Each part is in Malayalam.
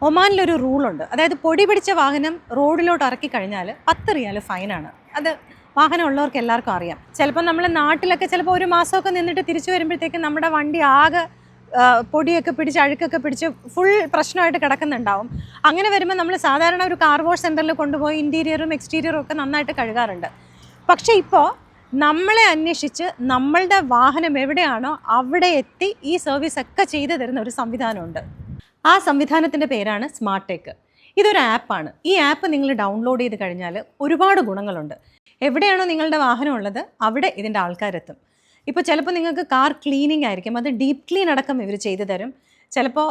ഒമാനിലൊരു റൂളുണ്ട്. അതായത് പൊടി പിടിച്ച വാഹനം റോഡിലോട്ട് ഇറക്കി കഴിഞ്ഞാൽ 10 റിയാൽ ഫൈനാണ്. അത് വാഹനം ഉള്ളവർക്ക് എല്ലാവർക്കും അറിയാം. ചിലപ്പോൾ നമ്മൾ നാട്ടിലൊക്കെ ചിലപ്പോൾ ഒരു മാസമൊക്കെ നിന്നിട്ട് തിരിച്ചു വരുമ്പോഴത്തേക്കും നമ്മുടെ വണ്ടി ആകെ പൊടിയൊക്കെ പിടിച്ച് അഴുക്കൊക്കെ പിടിച്ച് ഫുൾ പ്രശ്നമായിട്ട് കിടക്കുന്നുണ്ടാവും. അങ്ങനെ വരുമ്പോൾ നമ്മൾ സാധാരണ ഒരു കാർ വാഷ് സെൻറ്ററിൽ കൊണ്ടുപോയി ഇൻറ്റീരിയറും എക്സ്റ്റീരിയറും ഒക്കെ നന്നായിട്ട് കഴുകാറുണ്ട്. പക്ഷേ ഇപ്പോൾ നമ്മളെ അന്വേഷിച്ച് നമ്മളുടെ വാഹനം എവിടെയാണോ അവിടെ എത്തി ഈ സർവീസ് ഒക്കെ ചെയ്തു തരുന്ന ഒരു സംവിധാനമുണ്ട്. ആ സംവിധാനത്തിൻ്റെ പേരാണ് സ്മാർട്ട് ടെക്. ഇതൊരു ആപ്പാണ്. ഈ ആപ്പ് നിങ്ങൾ ഡൗൺലോഡ് ചെയ്ത് കഴിഞ്ഞാൽ ഒരുപാട് ഗുണങ്ങളുണ്ട്. എവിടെയാണോ നിങ്ങളുടെ വാഹനം ഉള്ളത് അവിടെ ഇതിൻ്റെ ആൾക്കാരെത്തും. ഇപ്പോൾ ചിലപ്പോൾ നിങ്ങൾക്ക് കാർ ക്ലീനിങ് ആയിരിക്കും, അത് ഡീപ്പ് ക്ലീൻ അടക്കം ഇവർ ചെയ്തു തരും. ചിലപ്പോൾ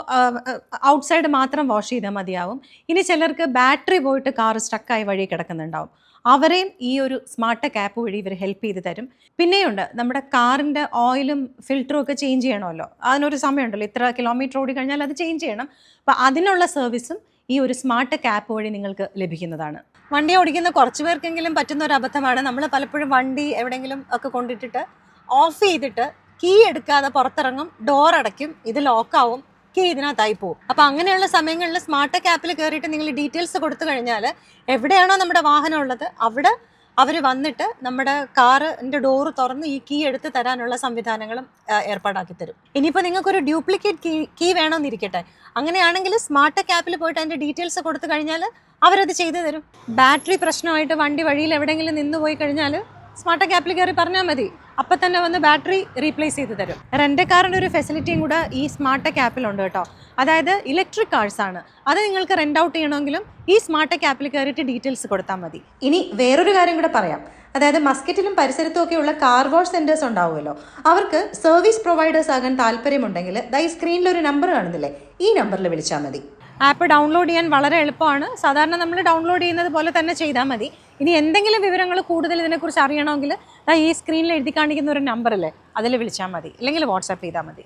ഔട്ട്സൈഡ് മാത്രം വാഷ് ചെയ്താൽ മതിയാവും. ഇനി ചിലർക്ക് ബാറ്ററി പോയിട്ട് കാർ സ്റ്റക്കായി വഴി കിടക്കുന്നുണ്ടാവും. അവരെയും ഈ ഒരു സ്മാർട്ട് ടെക് ആപ്പ് വഴി ഇവർ ഹെൽപ്പ് ചെയ്ത് തരും. പിന്നെയുണ്ട്, നമ്മുടെ കാറിൻ്റെ ഓയിലും ഫിൽറ്ററും ഒക്കെ ചേഞ്ച് ചെയ്യണമല്ലോ, അതിനൊരു സമയമുണ്ടല്ലോ, ഇത്ര കിലോമീറ്റർ ഓടി കഴിഞ്ഞാൽ അത് ചേഞ്ച് ചെയ്യണം. അപ്പോൾ അതിനുള്ള സർവീസും ഈ ഒരു സ്മാർട്ട് ടെക് ആപ്പ് വഴി നിങ്ങൾക്ക് ലഭിക്കുന്നതാണ്. വണ്ടി ഓടിക്കുന്ന കുറച്ച് പേർക്കെങ്കിലും പറ്റുന്ന ഒരു അബദ്ധമാണ്, നമ്മൾ പലപ്പോഴും വണ്ടി എവിടെയെങ്കിലും ഒക്കെ കൊണ്ടിട്ടിട്ട് ഓഫ് ചെയ്തിട്ട് കീ എടുക്കാതെ പുറത്തിറങ്ങും, ഡോർ അടയ്ക്കും, ഇത് ലോക്കാവും, കീ ഇതിനകത്തായി പോകും. അപ്പോൾ അങ്ങനെയുള്ള സമയങ്ങളിൽ സ്മാർട്ട് ടെക് ആപ്പിൽ കയറിയിട്ട് നിങ്ങൾ ഡീറ്റെയിൽസ് കൊടുത്തു കഴിഞ്ഞാൽ എവിടെയാണോ നമ്മുടെ വാഹനം ഉള്ളത് അവിടെ അവർ വന്നിട്ട് നമ്മുടെ കാറിൻ്റെ ഡോറ് തുറന്ന് ഈ കീ എടുത്ത് തരാനുള്ള സംവിധാനങ്ങളും ഏർപ്പാടാക്കി തരും. ഇനിയിപ്പോൾ നിങ്ങൾക്കൊരു ഡ്യൂപ്ലിക്കേറ്റ് കീ വേണമെന്നിരിക്കട്ടെ, അങ്ങനെയാണെങ്കിൽ സ്മാർട്ട് ടെക് ആപ്പിൽ പോയിട്ട് അതിൻ്റെ ഡീറ്റെയിൽസ് കൊടുത്തു കഴിഞ്ഞാൽ അവരത് ചെയ്തു തരും. ബാറ്ററി പ്രശ്നമായിട്ട് വണ്ടി വഴിയിൽ എവിടെയെങ്കിലും നിന്ന് പോയി കഴിഞ്ഞാൽ സ്മാർട്ട് ടെക് ആപ്പിൽ കയറി പറഞ്ഞാൽ മതി, അപ്പം തന്നെ വന്ന് ബാറ്ററി റീപ്ലേസ് ചെയ്ത് തരും. റെൻ്റ് കാറിൻ്റെ ഒരു ഫെസിലിറ്റിയും കൂടെ ഈ സ്മാർട്ട് ടെക് ആപ്പിലുണ്ട് കേട്ടോ. അതായത് ഇലക്ട്രിക് കാർസാണ്, അത് നിങ്ങൾക്ക് റെൻ്റ് ഔട്ട് ചെയ്യണമെങ്കിലും ഈ സ്മാർട്ട് ടെക് ആപ്പിൽ കയറിയിട്ട് ഡീറ്റെയിൽസ് കൊടുത്താൽ മതി. ഇനി വേറൊരു കാര്യം കൂടെ പറയാം. അതായത് മസ്കറ്റിലും പരിസരത്തും ഒക്കെയുള്ള കാർ വാഷ് സെൻറ്റേഴ്സ് ഉണ്ടാവുമല്ലോ, അവർക്ക് സർവീസ് പ്രൊവൈഡേഴ്സ് ആകാൻ താല്പര്യമുണ്ടെങ്കിൽ ഈ സ്ക്രീനിലൊരു നമ്പർ കാണുന്നില്ലേ, ഈ നമ്പറിൽ വിളിച്ചാൽ മതി. ആപ്പ് ഡൗൺലോഡ് ചെയ്യാൻ വളരെ എളുപ്പമാണ്. സാധാരണ നമ്മൾ ഡൗൺലോഡ് ചെയ്യുന്നത് പോലെ തന്നെ ചെയ്താൽ മതി. ഇനി എന്തെങ്കിലും വിവരങ്ങൾ കൂടുതൽ ഇതിനെക്കുറിച്ച് അറിയണമെങ്കിൽ ഈ സ്ക്രീനിൽ എഴുതി കാണിക്കുന്ന ഒരു നമ്പറല്ലേ, അതിൽ വിളിച്ചാൽ മതി, അല്ലെങ്കിൽ വാട്സാപ്പ് ചെയ്താൽ മതി.